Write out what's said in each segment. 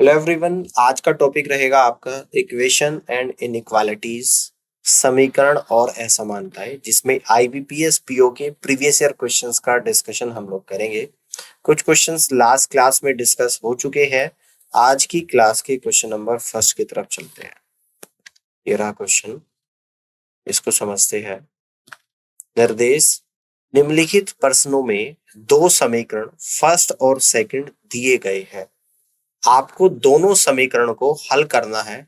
Hello everyone, आज का topic रहेगा आपका इक्वेशन एंड इनइक्वालिटीज, समीकरण और असमानताएं, जिसमें आईबीपीएस पीओ के प्रीवियस ईयर क्वेश्चंस का डिस्कशन हम लोग करेंगे। कुछ क्वेश्चंस लास्ट क्लास में डिस्कस हो चुके हैं। आज की क्लास के क्वेश्चन नंबर फर्स्ट की तरफ चलते हैं। ये रहा क्वेश्चन, इसको समझते हैं। निर्देश निम्नलिखित प्रश्नों में दो समीकरण फर्स्ट और सेकंड दिए गए हैं। आपको दोनों समीकरण को हल करना है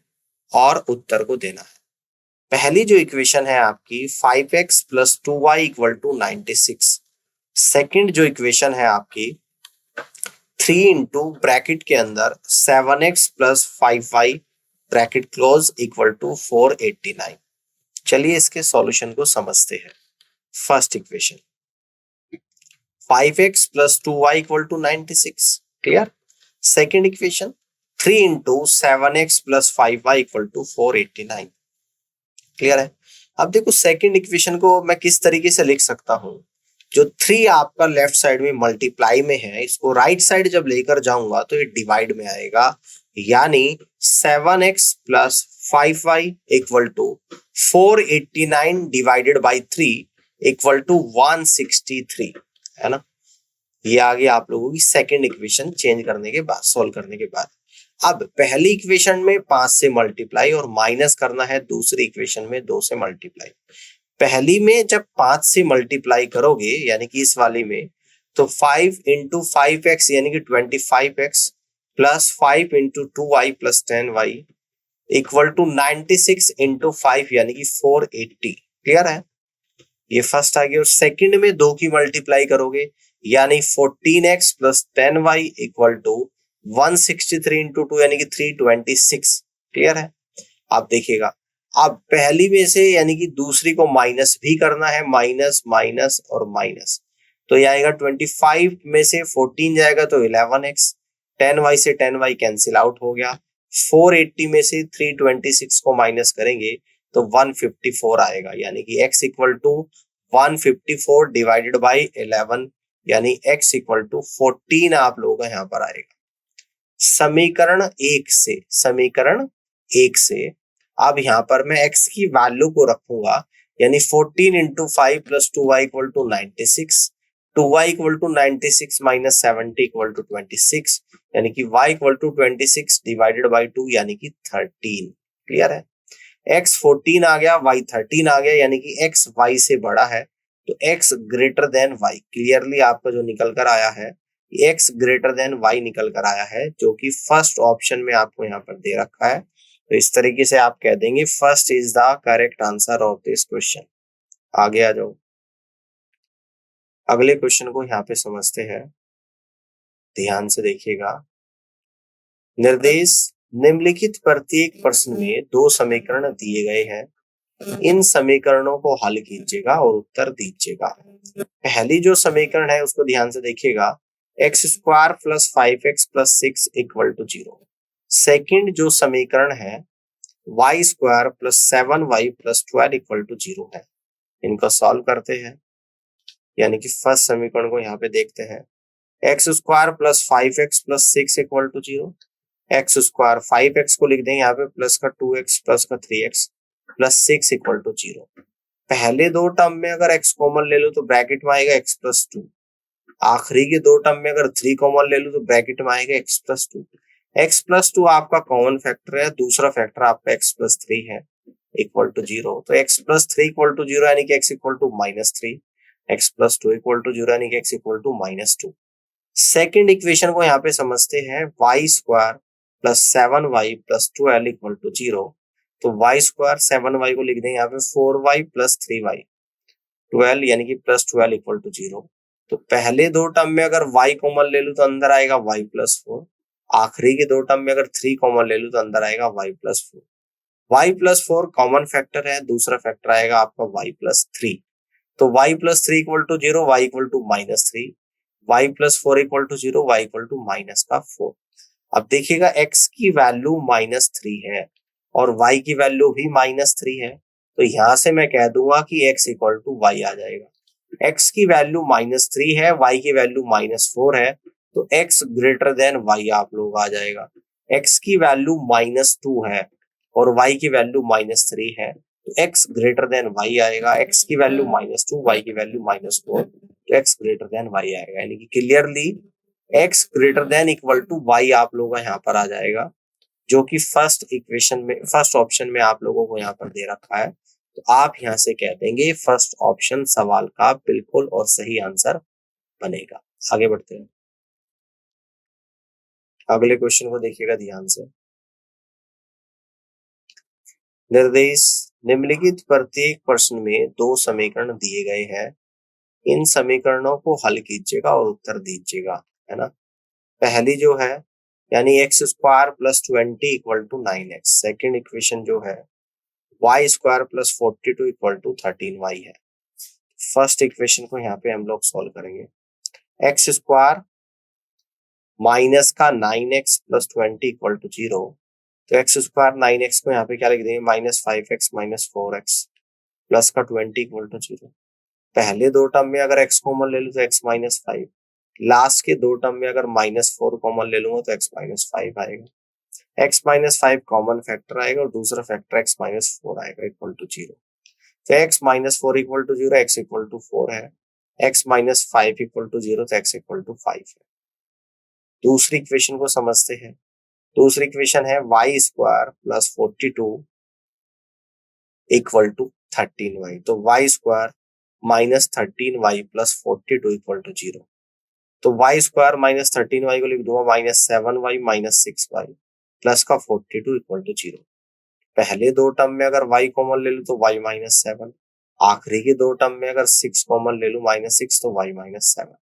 और उत्तर को देना है। पहली जो इक्वेशन है आपकी 5x plus 2y equal to 96। Second जो इक्वेशन है आपकी 3 इंटू ब्रैकेट के अंदर 7x plus 5y bracket close equal to 489। चलिए इसके सॉल्यूशन को समझते हैं। First equation 5x plus 2y equal to 96, clear. Second equation 3 into 7x plus 5y equal to 489, clear है। अब देखो सेकेंड इक्वेशन को मैं किस तरीके से लिख सकता हूं। जो 3 आपका लेफ्ट साइड में मल्टीप्लाई में है, इसको राइट साइड जब लेकर जाऊंगा तो ये डिवाइड में आएगा, यानी 7x plus 5y equal to 489 divided by 3 equal to 163, है ना। ये आ गया आप लोगों की सेकेंड इक्वेशन चेंज करने के बाद, सॉल्व करने के बाद। अब पहली इक्वेशन में 5 से मल्टीप्लाई और माइनस करना है दूसरी इक्वेशन में 2 से मल्टीप्लाई। पहली में जब 5 से मल्टीप्लाई करोगे, यानी कि इस वाली में, तो 5 इंटू 5x यानी कि 25x plus 5 into 2y plus 10y equal to 96 into 5 यानी कि 480, क्लियर है। ये फर्स्ट आ गया। और सेकंड में 2 की मल्टीप्लाई करोगे, यानी 14x plus 10y equal to 163 into 2 यानी कि 326, क्लियर है। आप देखिएगा, अब पहली में से यानी कि दूसरी को माइनस भी करना है, माइनस माइनस और माइनस, तो ये आएगा 25 में से 14 जाएगा तो 11x, 10y से 10y कैंसिल आउट हो गया, 480 में से 326 को माइनस करेंगे तो 154 आएगा, यानी कि x equal to 154 divided by 11, यानी x इक्वल टू 14 आप लोगों का यहाँ पर आएगा। समीकरण एक से अब यहाँ पर मैं x की वैल्यू को रखूंगा, यानी 14 into 5 plus 2y equal to 96, 2y equal to 96 minus 70 equal to 26, यानी कि y equal to 26 divided by 2 यानी कि 13, क्लियर है। x 14 आ गया, y 13 आ गया, यानी कि x y से बड़ा है, तो x greater than y, clearly आपका जो निकल कर आया है x ग्रेटर देन y निकल कर आया है, जो कि फर्स्ट ऑप्शन में आपको यहाँ पर दे रखा है। तो इस तरीके से आप कह देंगे first is the correct answer of this question. आगे आ जाओ, अगले क्वेश्चन को यहाँ पे समझते हैं, ध्यान से देखिएगा। निर्देश निम्नलिखित प्रत्येक प्रश्न में 2 समीकरण दिए गए हैं। इन समीकरणों को हल कीजिएगा और उत्तर दीजिएगा। पहली जो समीकरण है उसको ध्यान से देखिएगा, x square plus 5x plus 6 equal to 0। Second जो समीकरण है y square plus 7y plus 12 equal to 0 है। इनको सॉल्व करते हैं, यानी कि फर्स्ट समीकरण को यहाँ पे देखते हैं। X square plus 5x plus 6 equal to 0। X square 5x को लिख दें यहाँ पे, प्लस का 2x प्लस का 3x प्लस 6 इक्वल टू 0। पहले दो टर्म में अगर x कॉमन ले लो तो ब्रैकेट में आएगा x प्लस 2। आखिरी के दो टर्म में अगर 3 कॉमन ले लो तो ब्रैकेट में आएगा x प्लस 2। x प्लस 2 आपका कॉमन फैक्टर है, दूसरा फैक्टर आपका x प्लस 3 है, इक्वल टू 0। तो x प्लस 3 इक्वल टू 0 यानी कि x equal to minus 3, x plus 2 equal to 0 यानी कि x equal to minus 2। Second equation को यहाँ पे समझते हैं, y square plus 7y plus 12 equal to 0। तो वाई स्क्वायर 7y को लिख दें यहाँ पे 4y प्लस 3y 12 यानी कि प्लस 12 इक्वल टू 0। तो पहले दो टर्म में अगर y कॉमन ले लूं तो अंदर आएगा y प्लस 4। आखिरी के दो टर्म में अगर 3 कॉमन ले लूं तो अंदर आएगा y plus 4। y plus 4 common factor है, दूसरा फैक्टर आएगा आपका y प्लस 3। तो y plus 3 equal to 0, y equal to minus 3, y plus 4 equal to 0, y equal to minus का 4। अब देखिएगा x की वैल्यू माइनस 3 है और y की वैल्यू भी माइनस 3 है, तो यहां से मैं कह दूंगा कि x इक्वल टू y आ जाएगा। x की वैल्यू माइनस 3 है, y की वैल्यू माइनस 4 है, तो x ग्रेटर देन y आप लोग आ जाएगा। x की वैल्यू -2 है और y की वैल्यू -3 है, तो x ग्रेटर देन y आएगा। x की वैल्यू -2, y की वैल्यू -4, तो x ग्रेटर देन y आएगा। यानी कि clearly x greater than equal to y आप लोगों का यहाँ पर आ जाएगा, जो कि फर्स्ट इक्वेशन में, फर्स्ट ऑप्शन में आप लोगों को यहाँ पर दे रखा है। तो आप यहाँ से कह देंगे फर्स्ट ऑप्शन सवाल का बिल्कुल और सही आंसर बनेगा। आगे बढ़ते हैं, अगले क्वेश्चन को देखिएगा ध्यान से। निर्देश निम्नलिखित प्रत्येक प्रश्न में दो समीकरण दिए गए हैं, इन समीकरणों को हल कीजिएगा और उत्तर दीजिएगा, है ना। पहली जो है यानी x square plus 20 equal to 9x, second equation जो है y square plus 42 equal to 13y है। फर्स्ट इक्वेशन को यहाँ पे हम लोग सॉल्व करेंगे। एक्स स्क्वायर माइनस का 9x प्लस 20 इक्वल टू 0, तो एक्स स्क्वायर 9x को यहाँ पे क्या लिख देंगे, -5x माइनस 4x प्लस का 20 इक्वल टू 0। पहले दो टर्म में अगर x कॉमन ले लूँ तो x -5, लास्ट के दो टर्म में अगर -4 कॉमन ले लूंगा तो x -5 आएगा। x -5 कॉमन फैक्टर आएगा और दूसरा फैक्टर x -4 आएगा इक्वल टू 0। तो x -4 equal to 0, x equal to 4 है, x -5 इक्वल टू 0, तो x इक्वल टू 5 है। दूसरी इक्वेशन को समझते हैं। दूसरी इक्वेशन है y square plus 42 equal to 13y, तो y square -13y plus 42 equal to 0। तो वाई स्क्वायर -13y को लिख दूंगा -7y माइनस 6y प्लस का 42 इक्वल टू 0। पहले दो टर्म में अगर y कॉमन ले लूं तो y -7, आखिरी के दो टर्म में अगर 6 कॉमन ले लूं -6, तो y -7।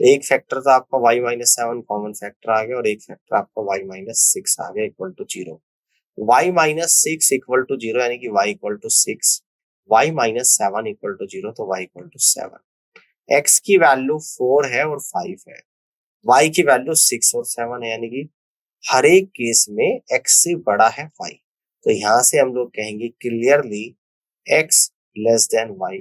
तो एक फैक्टर था आपका y -7 कॉमन फैक्टर आ गया और एक फैक्टर आपका y -6 आ गया equal to 0। y -6 equal to 0 यानी कि y equal to 6, y -7 equal to 0, तो y इक्वल टू 7। x की वैल्यू 4 है और 5 है, y की वैल्यू 6 और 7 है, यानी कि हर एक केस में x से बड़ा है y। तो यहां से हम लोग कहेंगे clearly x less than y,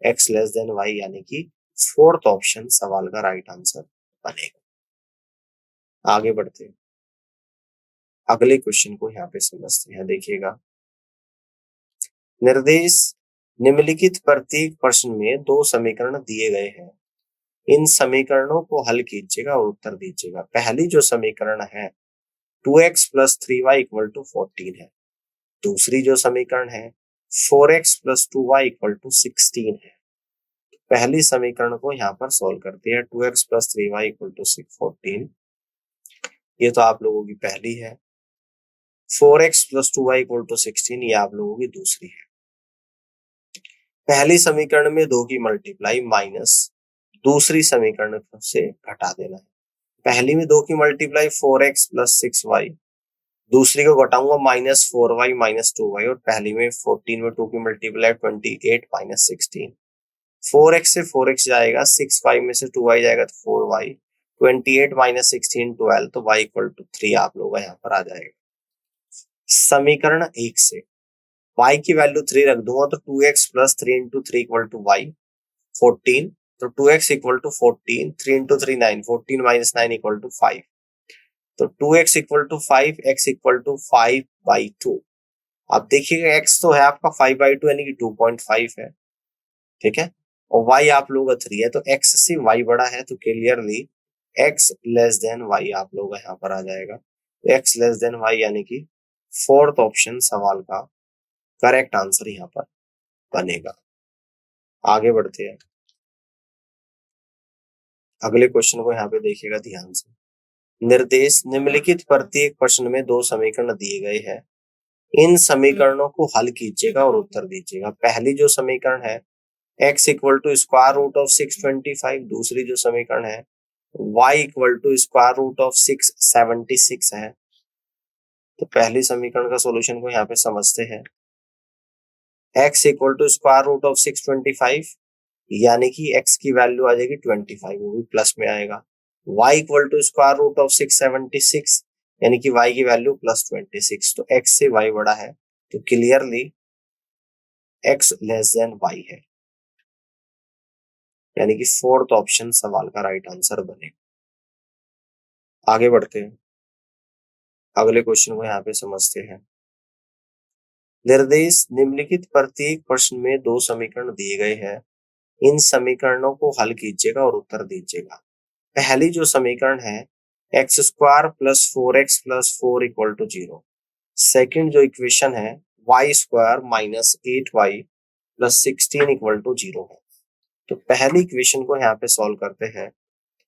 x less than y, यानी कि फोर्थ ऑप्शन सवाल का राइट आंसर बनेगा। आगे बढ़ते हैं, अगले क्वेश्चन को यहाँ पे समझते हैं। देखिएगा, निर्देश निम्नलिखित प्रत्येक प्रश्न में दो समीकरण दिए गए हैं, इन समीकरणों को हल कीजिएगा और उत्तर दीजिएगा। पहली जो समीकरण है 2x plus 3y equal to 14 है। दूसरी जो समीकरण है 4x plus 2y equal to 16 है। पहली समीकरण को यहाँ पर सॉल्व करते हैं। 2x plus 3y equal to 14, ये तो आप लोगों की पहली है। 4x plus 2y equal to 16, ये आप लोगों की दूसरी है। पहली समीकरण में 2 की मल्टीप्लाई माइनस दूसरी समीकरण से घटा देना है। पहली में 2 की मल्टीप्लाई 4x प्लस 6y, दूसरी को घटाऊंगा -4y माइनस 2y, और पहली में 14 में 2 की मल्टीप्लाई 28 माइनस 16। 4x से 4x जाएगा, 6y में से 2y जाएगा तो 4y, 28 माइनस 16 12, तो y इक्वल टू 3 आप लोग यहाँ पर आ जाएगा। समीकरण 1 से y की वैल्यू 3 रख दूंगा तो 2x plus 3 into 3 equal to y 14, तो 2x equal to 14, 3 into 3 9, 14 minus 9 equal to 5, तो 2x equal to 5, x equal to 5/2। अब देखिएगा x तो है आपका 5/2 यानी कि 2.5 है, ठीक है, और y आप लोग 3 है, तो x से y बड़ा है, तो clearly x less than y आप लोग यहाँ पर आ जाएगा। तो x लेस देन y यानी कि फोर्थ ऑप्शन सवाल का करेक्ट आंसर यहाँ पर बनेगा। आगे बढ़ते हैं, अगले क्वेश्चन को यहाँ पे देखिएगा ध्यान से। निर्देश निम्नलिखित प्रत्येक प्रश्न में दो समीकरण दिए गए हैं, इन समीकरणों को हल कीजिएगा और उत्तर दीजिएगा। पहली जो समीकरण है x equal to square root of 625, दूसरी जो समीकरण है y equal to square root of 676 है। तो पहली समीकरण का सॉल्यूशन को यहाँ पे समझते हैं। x equal to square root of 625, यानी कि x की वैल्यू आ जाएगी 25, वो भी प्लस में आएगा। y equal to square root of 676, यानी कि y की वैल्यू +26, तो x से y बड़ा है, तो clearly x less than y है, यानी कि फोर्थ ऑप्शन सवाल का राइट आंसर बनेगा। आगे बढ़ते हैं, अगले क्वेश्चन को यहाँ पे समझते हैं। निर्देश निम्नलिखित प्रत्येक प्रश्न में दो समीकरण दिए गए हैं, इन समीकरणों को हल कीजिएगा और उत्तर दीजिएगा। पहली जो समीकरण है x square plus 4x plus 4 equal to 0। Second जो इक्वेशन है y square minus 8y plus 16 equal to 0 है। तो पहली इक्वेशन को यहाँ पे सॉल्व करते हैं।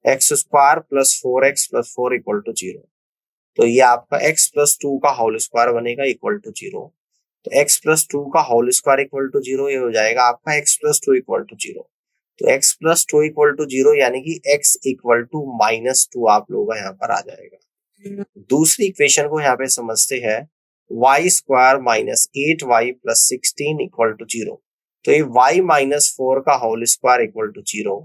X square plus 4x plus 4 equal to 0, तो ये आपका x प्लस 2 का होल स्क्वायर बनेगा इक्वल टू 0। तो x प्लस 2 का होल स्क्वायर इक्वल टू 0, ये हो जाएगा आपका x प्लस 2 इक्वल टू 0। तो x प्लस 2 इक्वल टू 0 यानी कि x इक्वल टू माइनस 2 आप लोगों का यहाँ पर आ जाएगा। दूसरी इक्वेशन को यहाँ पे समझते हैं। Y square minus 8y plus 16 equal to 0। तो ये y माइनस 4 का होल स्क्वायर इक्वल टू 0।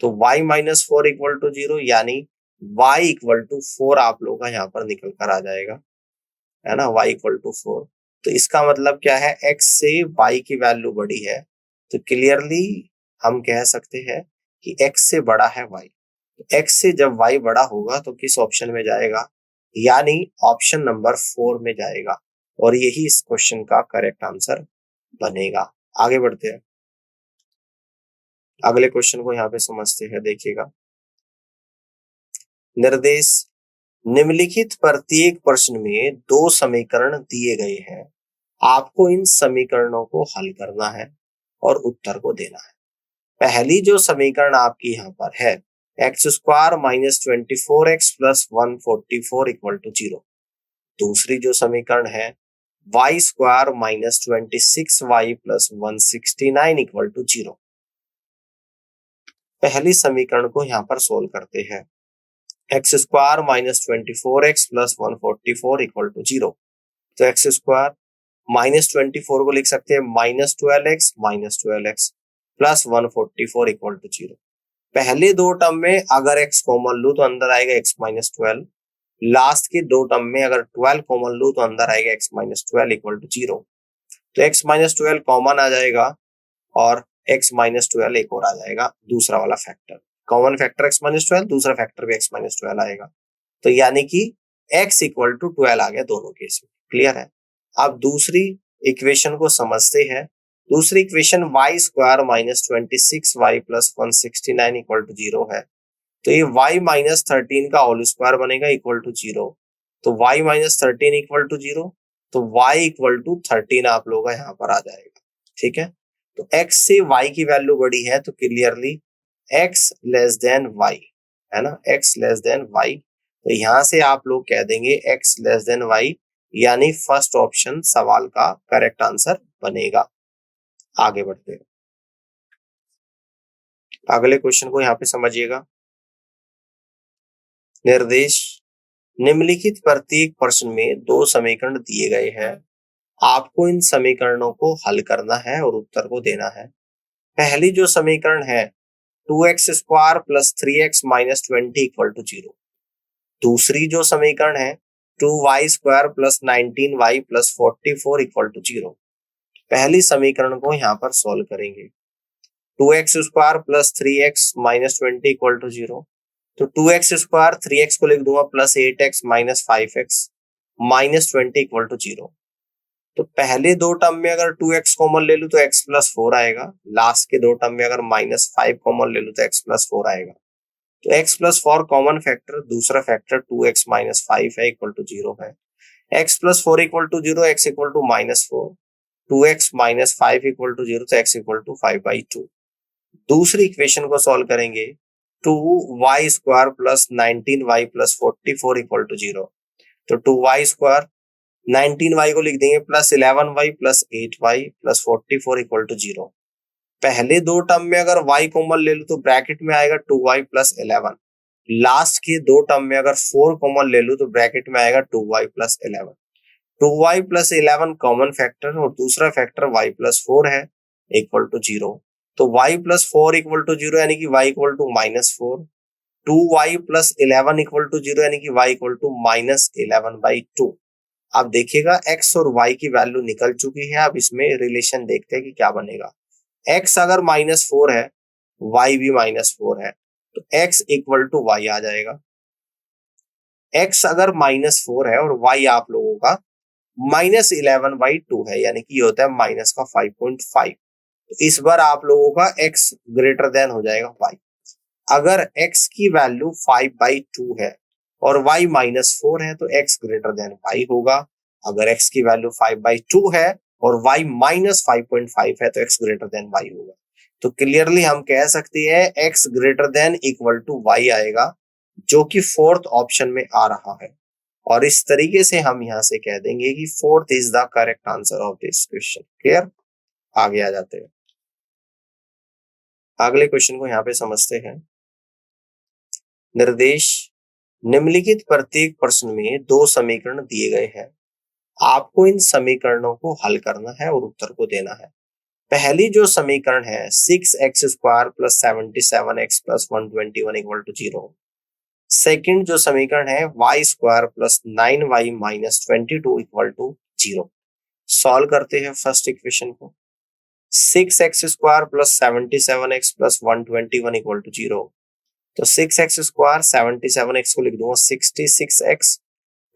तो y माइनस 4 इक्वल टू 0 यानी y इक्वल टू 4 आप लोगों का यहाँ पर निकल कर आ जाएगा, है ना, y इक्वल टू 4। तो इसका मतलब क्या है, x से y की वैल्यू बड़ी है, तो क्लियरली हम कह सकते हैं कि x से बड़ा है y। तो x से जब y बड़ा होगा तो किस ऑप्शन में जाएगा, यानी ऑप्शन नंबर 4 में जाएगा, और यही इस क्वेश्चन का करेक्ट आंसर बनेगा। आगे बढ़ते हैं, अगले क्वेश्चन को यहाँ पे समझते हैं। देखिएगा, निर्देश निम्नलिखित प्रत्येक प्रश्न में दो समीकरण दिए गए हैं, आपको इन समीकरणों को हल करना है और उत्तर को देना है। पहली जो समीकरण आपकी यहाँ पर है x square minus 24x plus 144 equal to 0। दूसरी जो समीकरण है y square minus 26y plus 169 equal to 0। पहली समीकरण को यहाँ पर सोल्व करते हैं। X square minus 24x plus 144 equal to 0। तो एक्स स्क्वायर माइनस 24 को लिख सकते हैं minus 12x plus 144 equal to 0। पहले दो टर्म में अगर x कॉमन लूं तो अंदर आएगा x माइनस 12। लास्ट के दो टर्म में अगर 12 कॉमन लूं तो अंदर आएगा x माइनस 12 इक्वल टू 0। तो x माइनस 12 कॉमन आ जाएगा और x माइनस 12 एक और आ जाएगा, दूसरा वाला factor. Common factor x minus 12, दूसरा फैक्टर भी x माइनस 12 आएगा। तो यानी कि x इक्वल टू 12 आ गया दोनों केस में। क्लियर है। अब दूसरी इक्वेशन को समझते हैं। दूसरी equation y square minus 26y plus 169 equal to 0 है। तो ये y माइनस 13 का होल स्क्वायर बनेगा इक्वल टू 0। तो y माइनस 13 इक्वल टू 0, तो y इक्वल टू 13 आप लोगों का यहाँ पर आ जाएगा। ठीक है। तो x से y की वैल्यू बड़ी है, तो clearly x less than y, है ना, x लेस देन y। तो यहां से आप लोग कह देंगे x लेस देन y, यानी फर्स्ट ऑप्शन सवाल का करेक्ट आंसर बनेगा। आगे बढ़ते हैं, अगले क्वेश्चन को यहाँ पे समझिएगा। निर्देश निम्नलिखित प्रत्येक प्रश्न में दो समीकरण दिए गए हैं, आपको इन समीकरणों को हल करना है और उत्तर को देना है। पहली जो समीकरण है 2x square plus 3x minus 20 equal to 0। दूसरी जो समीकरण है 2y square plus 19y plus 44 equal to 0। पहली समीकरण को यहाँ पर सॉल्व करेंगे। 2x square plus 3x minus 20 equal to 0। तो 2x स्क्वायर 3x को लिख दूंगा plus 8x minus 5x minus 20 equal to 0। तो पहले दो टर्म में अगर 2x कॉमन ले लूं तो x प्लस 4 आएगा। लास्ट के दो टर्म में अगर माइनस 5 कॉमन ले लूं तो x प्लस 4 आएगा। तो x प्लस 4 कॉमन फैक्टर, दूसरा फैक्टर 2x माइनस 5 है इक्वल टू 0 है। x plus 4 equal to 0, x equal to minus 4। 2x minus 5 equal to 0, तो x इक्वल टू 5/2। दूसरी इक्वेशन को सॉल्व करेंगे। 2y square plus 19y plus 44 equal to 0। तो 2y square 19y को लिख देंगे plus 11y plus 8y plus 44 equal to 0। पहले दो टर्म में अगर y कॉमन ले लूं तो ब्रैकेट में आएगा 2y प्लस 11। लास्ट के दो टर्म में अगर 4 कॉमन ले लूं तो ब्रैकेट में आएगा 2y plus 11। 2y plus 11 common factor और दूसरा फैक्टर y प्लस 4 है इक्वल टू 0। तो y प्लस 4 इक्वल टू 0 यानी कि y equal to minus 4। 2y plus 11 equal to 0 यानी कि y इक्वल टू माइनस 11/2। अब देखिएगा x और y की वैल्यू निकल चुकी है। अब इसमें रिलेशन देखते हैं कि क्या बनेगा। x अगर माइनस 4 है, y भी माइनस 4 है, तो x इक्वल टू y आ जाएगा। x अगर -4 है और y आप लोगों का -11/2 है, यानी कि ये होता है माइनस का 5.5। इस बार आप लोगों का x ग्रेटर देन हो जाएगा y। अगर x की वैल्यू 5/2 है और y -4 है तो x ग्रेटर देन y होगा। अगर x की वैल्यू 5/2 है और y -5.5 है तो x ग्रेटर देन y होगा। तो क्लियरली हम कह सकते हैं x greater than equal to y आएगा, जो कि फोर्थ ऑप्शन में आ रहा है। और इस तरीके से हम यहां से कह देंगे कि fourth is the correct answer of this question. Clear? आगे आ जाते हैं, अगले क्वेश्चन को यहां पे समझते हैं। निर्देश निम्नलिखित प्रत्येक प्रश्न में दो समीकरण दिए गए हैं। आपको इन समीकरणों को हल करना है और उत्तर को देना है। पहली जो समीकरण है 6x² + 77x + 121 = 0। सेकंड जो समीकरण है y² + 9y - 22 = 0। सॉल्व करते हैं फर्स्ट इक्वेशन को। 6x² + 77x + 121 = 0। तो 6x² 77x को लिख दूंगा 66x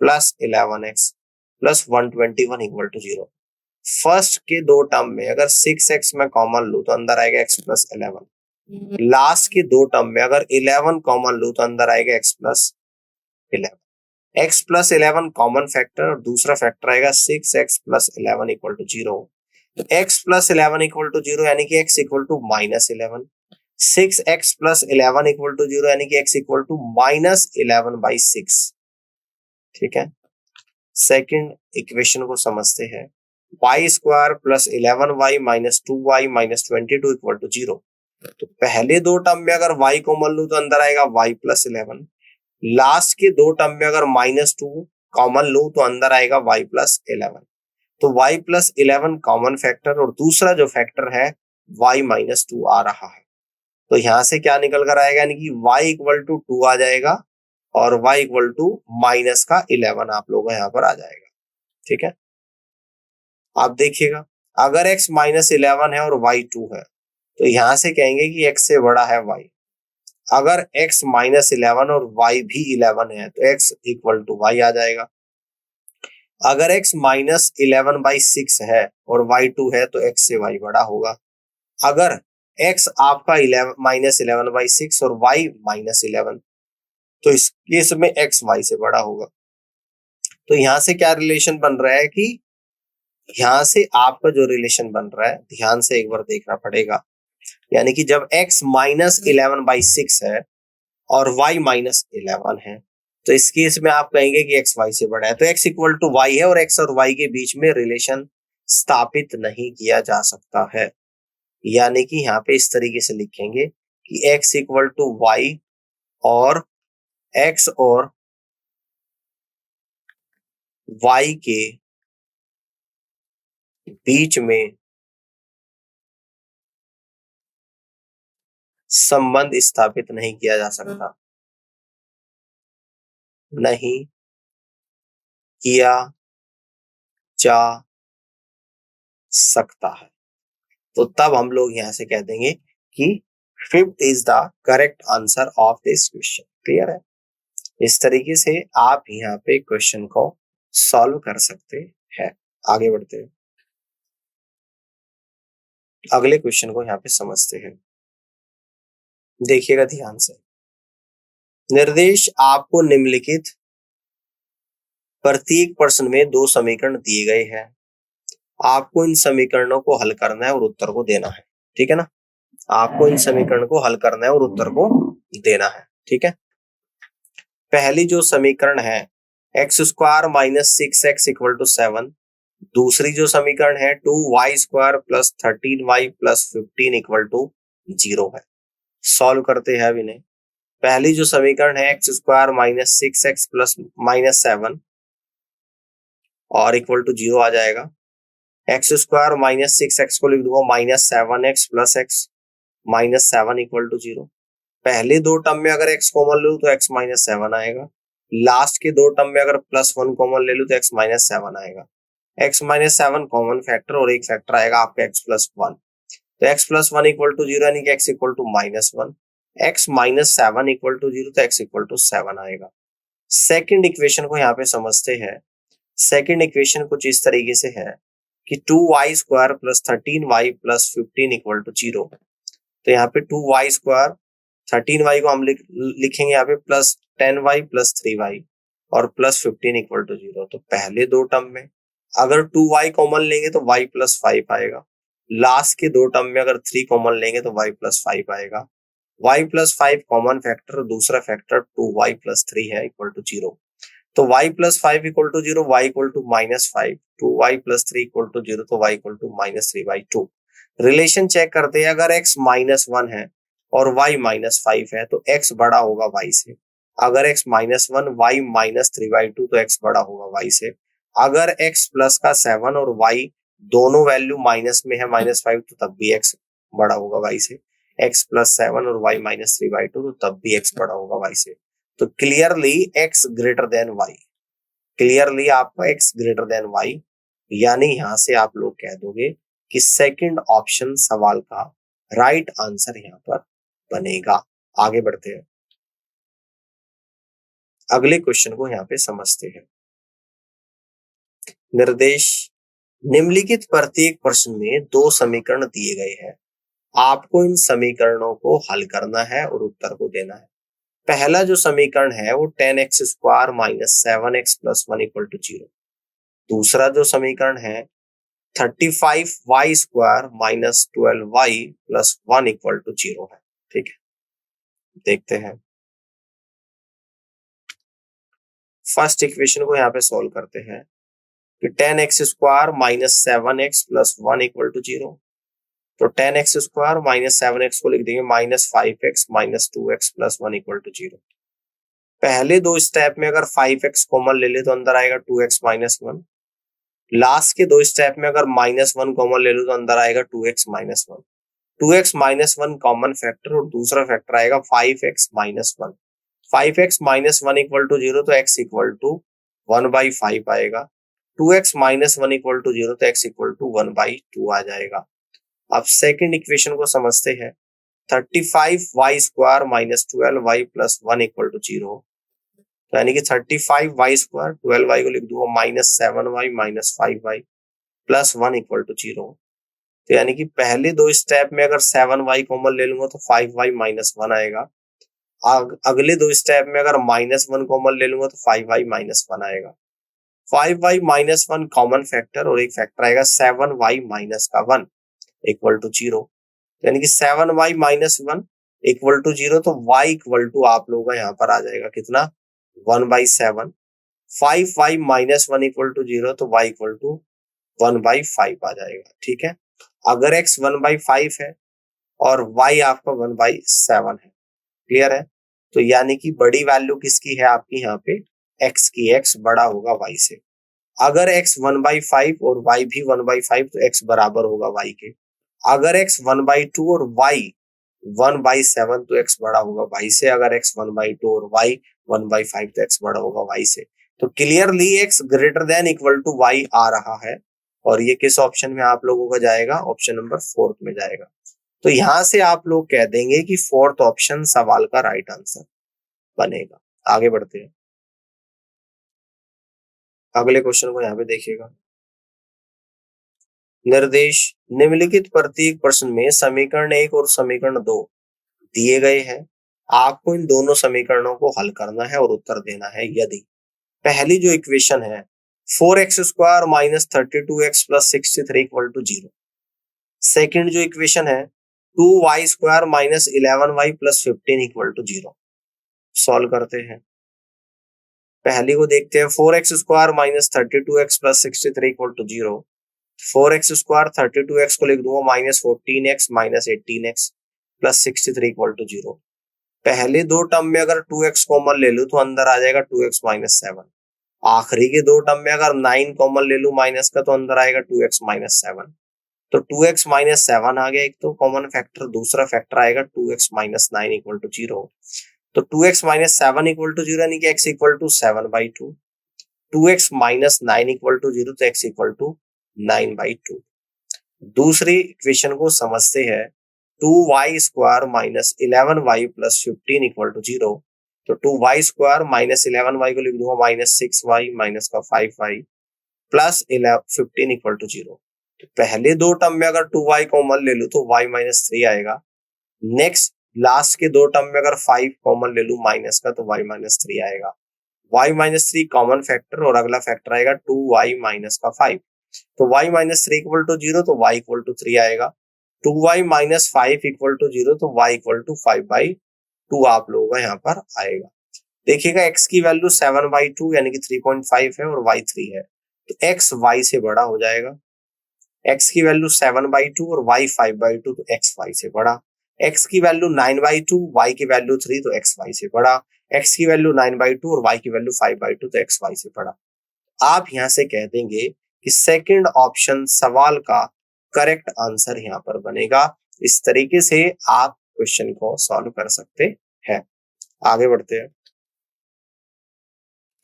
+ 11x + 121 = 0। फर्स्ट के दो टर्म में अगर 6x में कॉमन लूं तो अंदर आएगा x + 11। लास्ट के दो टर्म में अगर 11 कॉमन लूं तो अंदर आएगा x + 11। x + 11 कॉमन फैक्टर और दूसरा फैक्टर आएगा 6x + 11 = 0। x + 11 = 0 यानी कि x = -11। 6x + 11 = 0 यानी कि x = -11/6। ठीक है, सेकंड इक्वेशन को समझते हैं। y² + 11y - 2y - 22 = 0। तो पहले दो टर्म में अगर y कॉमन लूं तो अंदर आएगा y + 11। लास्ट के दो टर्म में अगर -2 कॉमन लूं तो अंदर आएगा y + 11। तो y + 11 कॉमन फैक्टर और दूसरा जो फैक्टर है y - 2 आ रहा है। तो यहां से क्या निकल कर आएगा, यानी कि y = 2 आ जाएगा और y = -11 आप लोगों का यहाँ पर आ जाएगा। ठीक है, आप देखिएगा अगर x -11 है और y 2 है तो यहां से कहेंगे कि x से बड़ा है y। अगर x -11 और y भी 11 है तो x = y आ जाएगा। अगर x -11/6 है और y 2 है तो x से y बड़ा होगा। अगर x आपका -11/6 और y -11 तो इस केस में x y से बड़ा होगा। तो यहां से क्या रिलेशन बन रहा है कि यहां से आपका जो रिलेशन बन रहा है ध्यान से एक बार देखना पड़ेगा, यानी कि जब x -11/6 है और y -11 है तो इस केस में आप कहेंगे कि x y से बड़ा है। तो x = y है और x और y के बीच में रिलेशन स्थापित नहीं किया जा सकता है। यानी कि यहाँ पे इस तरीके से लिखेंगे कि x = y और x और y के बीच में संबंध स्थापित नहीं किया जा सकता, नहीं किया जा सकता है। तो तब हम लोग यहां से कह देंगे कि fifth is the correct answer of this question. Clear है? इस तरीके से आप यहाँ पे क्वेश्चन को सॉल्व कर सकते हैं। आगे बढ़ते हैं, अगले क्वेश्चन को यहाँ पे समझते हैं। देखिएगा ध्यान से। निर्देश आपको निम्नलिखित प्रत्येक प्रश्न में दो समीकरण दिए गए हैं। आपको इन समीकरणों को हल करना है और उत्तर को देना है। ठीक है ना, आपको इन समीकरण को हल करना है और उत्तर को देना है। ठीक है, पहली जो समीकरण है x² - 6x = 7। दूसरी जो समीकरण है 2y² + 13y + 15 = 0 है। सॉल्व करते हैं अब इन्हें। पहली जो समीकरण है x² - 6x + -7 और = 0 आ जाएगा। x² - 6x को लिख दूंगा -7x + x -7 = 0। पहले दो टर्म में अगर x कॉमन ले लूं तो x -7 आएगा। लास्ट के दो टर्म में अगर +1 कॉमन ले लूं तो x -7 आएगा। x -7 कॉमन फैक्टर और एक फैक्टर आएगा आपका x + 1। तो x + 1 = 0 यानी कि x = -1। x -7 = 0 तो x = 7 आएगा। सेकंड इक्वेशन को यहाँ पे समझते हैं। सेकंड इक्वेशन कुछ इस तरीके से है कि 2y² plus 13y plus 15 equal to 0। तो यहाँ पे 2y² 13y को हम लिखेंगे यहाँ पे प्लस 10y प्लस 3y और प्लस 15 इक्वल टू 0। तो पहले दो टर्म में अगर 2y कॉमन लेंगे तो y प्लस 5 आएगा। लास्ट के दो टर्म में अगर 3 कॉमन लेंगे तो y प्लस 5 आएगा। y प्लस 5 कॉमन फैक्टर, दूसरा फैक्टर 2y प्लस 3 है इक्वल टू 0। तो y plus 5 equal to 0, y equal to -5, 2y plus 3 equal to 0, तो y equal to -3/2। Relation check करते हैं, अगर x -1 है और y -5 है तो x बड़ा होगा y से। अगर x -1 y -3/2 तो x बड़ा होगा y से। अगर x प्लस का 7 और y दोनों वैल्यू माइनस में है -5 तो तब भी x बड़ा होगा y से। x प्लस 7 और y -3/2 तो तब भी x बड़ा होगा y से। तो clearly x greater than y, clearly आपका x ग्रेटर देन y, यानी यहां से आप लोग कह दोगे कि सेकंड ऑप्शन सवाल का राइट आंसर यहां पर बनेगा। आगे बढ़ते हैं, अगले क्वेश्चन को यहां पे समझते हैं। निर्देश निम्नलिखित प्रत्येक प्रश्न में दो समीकरण दिए गए हैं। आपको इन समीकरणों को हल करना है और उत्तर को देना है। पहला जो समीकरण है वो 10x² minus 7x plus 1 equal to 0। दूसरा जो समीकरण है 35y² minus 12y plus 1 equal to 0 है। ठीक है, देखते हैं। फर्स्ट इक्वेशन को यहाँ पे सॉल्व करते हैं कि 10x² minus 7x plus 1 equal to 0। तो 10x² माइनस 7x को लिख देंगे -5x minus 2x plus 1 equal to 0। पहले दो स्टेप में अगर 5x कॉमन ले ले तो अंदर आएगा 2x माइनस 1। लास्ट के दो स्टेप में अगर -1 कॉमन ले लो तो अंदर आएगा 2x minus 1। 2x minus 1 common factor और दूसरा फैक्टर आएगा 5x minus 1। 5x minus 1 equal to 0 तो x इक्वल टू 1/5 आएगा। 2x माइनस 1 इक्वल टू 0 तो x इक्वल टू 1/2 आ जाएगा। अब सेकंड इक्वेशन को समझते हैं। 35y² minus 12y plus 1 equal to 0। तो यानी कि 35y² 12y को लिख दूंगा -7y minus 5y plus 1 equal to 0। तो यानी कि पहले दो स्टेप में अगर 7y कॉमन ले लूंगा तो 5y माइनस 1 आएगा। अगले दो स्टेप में अगर -1 कॉमन ले लूंगा तो 5y माइनस 1 आएगा। 5y माइनस 1 कॉमन फैक्टर और एक फैक्टर आएगा 7y माइनस का 1 इक्वल टू 0। यानी कि 7y माइनस 1 इक्वल टू 0, तो y इक्वल टू आप लोगों का यहाँ पर आ जाएगा कितना 1/7। 5y माइनस 1 इक्वल टू 0 तो y इक्वल टू 1/5 आ जाएगा। ठीक है, अगर x 1/5 है और y आपका 1/7 है, क्लियर है। तो यानी कि बड़ी वैल्यू किसकी है आपकी यहाँ पे x की, x बड़ा होगा y से। अगर x 1/5 और y भी 1/5 तो x बराबर होगा y के। अगर x 1/2 और y 1/7 तो x बड़ा होगा y से। अगर x 1/2 और y 1/5 तो x बड़ा होगा y से। तो clearly x greater than equal to y आ रहा है और ये किस ऑप्शन में आप लोगों का जाएगा, ऑप्शन नंबर 4 में जाएगा। तो यहां से आप लोग कह देंगे कि 4th ऑप्शन सवाल का राइट आंसर बनेगा। आगे बढ़ते हैं, अगले क्वेश्चन को यहाँ पे देखिएगा। निर्देश निम्नलिखित प्रत्येक प्रश्न में समीकरण 1 और समीकरण 2 दिए गए हैं। आपको इन दोनों समीकरणों को हल करना है और उत्तर देना है। यदि पहली जो इक्वेशन है 4x² minus 32x plus 63 equal to 0। Second जो इक्वेशन है 2y² minus 11y plus 15 equal to 0। Solve करते हैं। पहली को देखते हैं 4x² minus 32x plus 63 equal to 0। 4x² 32x को लिख दूंगा -14x minus 18x plus 63 equal to 0। पहले दो टर्म में अगर 2x कॉमन ले लूं तो अंदर आ जाएगा 2x माइनस 7। आखिरी के दो टर्म में अगर 9 कॉमन ले लूं माइनस का तो अंदर आएगा 2x माइनस 7। तो 2x माइनस 7 आ गया एक तो कॉमन फैक्टर, दूसरा फैक्टर आएगा 2x माइनस 9 इक्वल टू 0। तो 2x माइनस 7 इक्वल टू 0 यानी कि x equal to 7/2। 2x minus 9 equal to 0 तो x इक्वल टू 9/2। दूसरी इक्वेशन को समझते हैं। 2y² minus 11y plus 15 equal to 0। तो 2y² माइनस 11y को लिख दूंगा माइनस 6y माइनस का 5y प्लस 15 इक्वल टू 0। तो पहले दो टर्म में अगर 2y कॉमन ले लूं तो y माइनस 3 आएगा। नेक्स्ट लास्ट के दो टर्म में अगर 5 कॉमन ले लूं माइनस का तो y माइनस 3 आएगा। y माइनस 3 कॉमन फैक्टर और अगला फैक्टर आएगा 2y माइनस का 5। तो y माइनस 3 इक्वल टू 0 तो y इक्वल टू 3 आएगा। 2y माइनस 5 इक्वल टू 0 तो y इक्वल टू 5/2 आप लोगों का यहाँ पर आएगा। देखिएगा x की वैल्यू 7/2 यानी कि 3.5 है और y 3 है, तो x y से बड़ा हो जाएगा। x की वैल्यू 7/2 और y 5/2 तो x y से बड़ा। x की वैल्यू 9/2, y की वैल्यू 3 तो x y से बड़ा। x की वैल्यू 9/2 और y की वैल्यू 5/2 तो x y से बड़ा। आप यहां से कह देंगे कि सेकंड ऑप्शन सवाल का करेक्ट आंसर यहां पर बनेगा। इस तरीके से आप क्वेश्चन को सॉल्व कर सकते हैं। आगे बढ़ते हैं,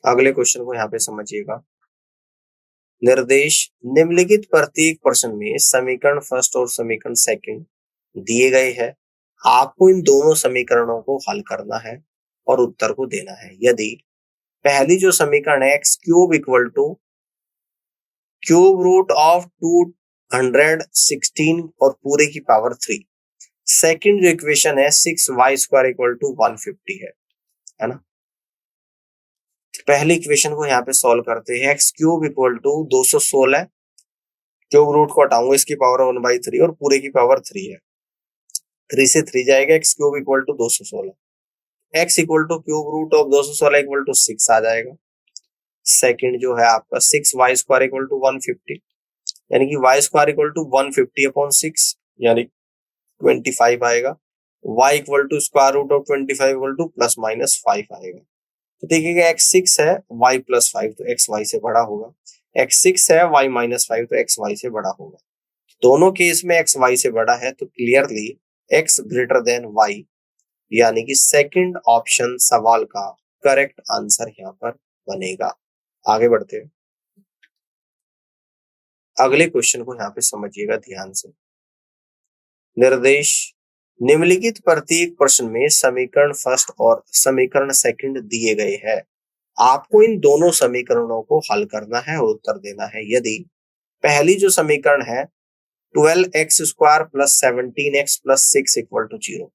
अगले क्वेश्चन को यहाँ पे समझिएगा। निर्देश निम्नलिखित प्रत्येक प्रश्न में समीकरण फर्स्ट और समीकरण सेकंड दिए गए हैं। आपको इन दोनों समीकरणों को हल करना है और उत्तर को देना है। यदि पहली जो समीकरण है x cube equal to cube root of 216 और पूरे की पावर 3, सेकंड जो इक्वेशन है 6y² इक्वल टू 150 है ना। पहली इक्वेशन को यहाँ पे सॉल्व करते हैं। x cube equal to 216, cube root को हटाऊंगा इसकी पावर 1/3 और पूरे की पावर 3 है। 3 से 3 जाएगा, x cube equal to 216, x equal to cube root of 216 equal to 6 आ जाएगा। सेकंड जो है आपका 6y² इक्वल टू 150 यानी कि y² इक्वल टू 150/6 यानी 25 आएगा। y equal to square root of 25 equal to plus minus 5 आएगा। तो देखिएगा x 6 है, y प्लस 5 तो x y से बड़ा होगा। x 6 है, y माइनस 5 तो x y से बड़ा होगा। दोनों केस में x y से बड़ा है तो clearly x greater than y यानी कि सेकंड ऑप्शन सवाल का करेक्ट आंसर यहाँ पर बनेगा। आगे बढ़ते हैं, अगले क्वेश्चन को यहाँ पे समझिएगा ध्यान से। निर्देश निम्नलिखित प्रत्येक प्रश्न में समीकरण फर्स्ट और समीकरण सेकंड दिए गए हैं। आपको इन दोनों समीकरणों को हल करना है और उत्तर देना है। यदि पहली जो समीकरण है 12x² plus 17x plus 6 equal to 0,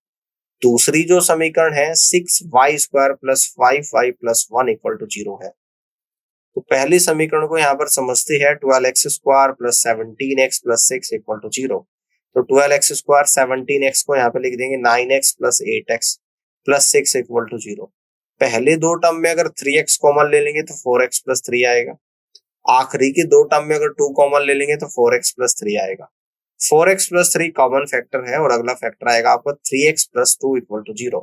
दूसरी जो समीकरण है 6y² plus 5y plus 1 equal to 0 है। तो पहली समीकरण को यहाँ पर समझते हैं 12x² plus 17x plus 6 equal to 0। तो 12x² 17x को यहाँ पे लिख देंगे 9x plus 8x plus 6 equal to 0। पहले दो टर्म में अगर 3x कॉमन ले लेंगे तो 4x प्लस 3 आएगा। आखिरी के दो टर्म में अगर 2 कॉमन ले लेंगे तो 4x प्लस 3 आएगा। 4x प्लस 3 कॉमन फैक्टर है और अगला फैक्टर आएगा आपका 3x plus 2 equal to 0।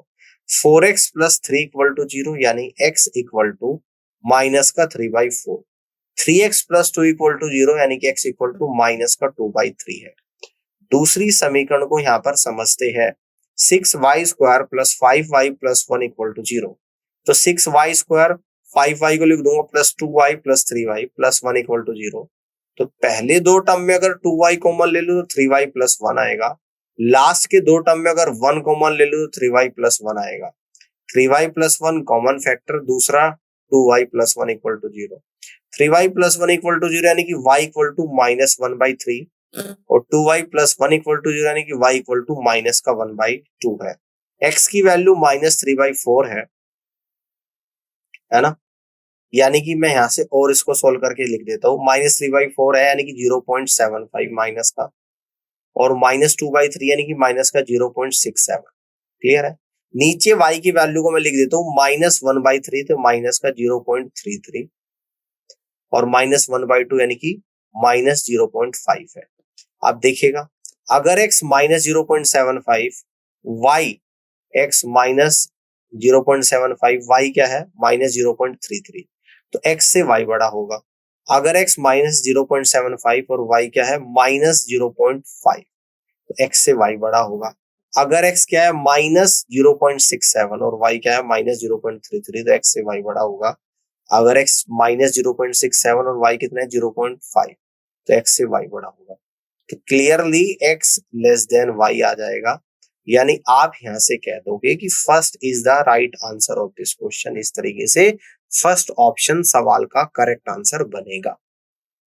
4x plus 3 equal to 0 यानी x इक्वल टू माइनस का 3/4। 3x प्लस 2 इक्वल टू 0 यानी कि x इक्वल टू माइनस का 2/3 है। दूसरी समीकरण को यहाँ पर समझते हैं 6y² plus 5y plus 1 equal to 0। तो 6y², 5y को लिख दूंगा plus 2y plus 3y plus 1 equal to 0। तो पहले दो टर्म में अगर 2y कॉमन ले लो तो 3y प्लस 1 आएगा। लास्ट के दो टर्म में अगर 1 कॉमन ले लो तो 3y प्लस 1 आएगा। 3y प्लस 1 कॉमन फैक्टर, दूसरा 2y plus 1 equal to 0। 3y plus 1 equal to 0 यानी कि y इक्वल टू माइनस 1/3 और 2y प्लस 1 इक्वल टू 0 यानी कि y इक्वल टू माइनस का 1/2 है। x की वैल्यू माइनस 3/4 है ना। यानी कि मैं यहाँ से और इसको सोल्व करके लिख देता हूँ। माइनस 3/4 है यानी कि 0.75 माइनस का, और माइनस 2/3 यानी कि माइनस का 0.67। क्लियर है। नीचे y की वैल्यू को मैं लिख देता हूँ माइनस 1/3 तो माइनस का 0.33 और माइनस 1/2 यानी कि माइनस 0.5 है। आप देखिएगा अगर x minus 0.75, y x minus 0.75, y क्या है माइनस 0.33, तो x से y बड़ा होगा। अगर x माइनस 0.75 और y क्या है माइनस 0.5, तो x से y बड़ा होगा। अगर x क्या है माइनस 0.67 और y क्या है माइनस 0.33, तो x से y बड़ा होगा। अगर x माइनस 0.67 और y कितना है 0.5, तो x से y बड़ा होगा। तो clearly x less than y आ जाएगा। यानी आप यहां से कह दोगे कि first is the right answer of this question. इस तरीके से फर्स्ट ऑप्शन सवाल का करेक्ट आंसर बनेगा।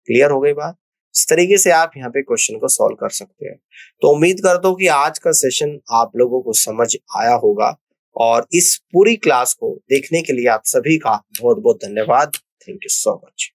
क्लियर हो गई बात? इस तरीके से आप यहाँ पे क्वेश्चन को सॉल्व कर सकते हैं। तो उम्मीद करता हूँ कि आज का सेशन आप लोगों को समझ आया होगा, और इस पूरी क्लास को देखने के लिए आप सभी का बहुत बहुत धन्यवाद। Thank you so much.